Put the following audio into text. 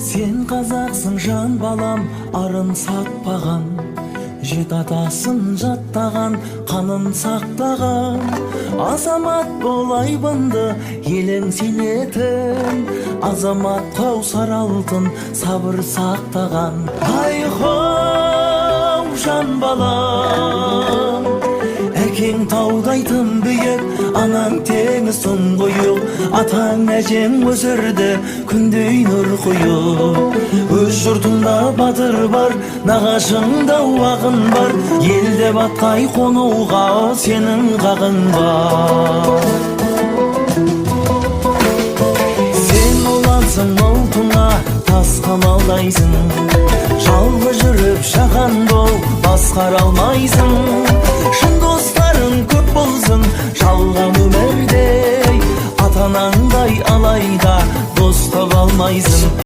Сен қазақсың жан балам, арын сатпаған, жет атасын жаттаған, қанын сақтаған. Азамат болай банды, елің сенетін, азамат қаусар алтын, сабыр сақтаған. Айхау жан балам, әкең таудай тым биік, анаң теңіз тұңғиық, атаң әжең өсірді күндей нұр құйып. Өз жұртыңда батыр бар, нағашыңда уағын бар, елде батқай қонуға сенің қағың бар. Сен олансың ұлтыңа тас қамалдайсың, жалғыз жүріп шахан бол, басқара алмайсың. Шын достарың көп болсын жалған өмірде, ата-анаңдай алайда дос таба алмайсың.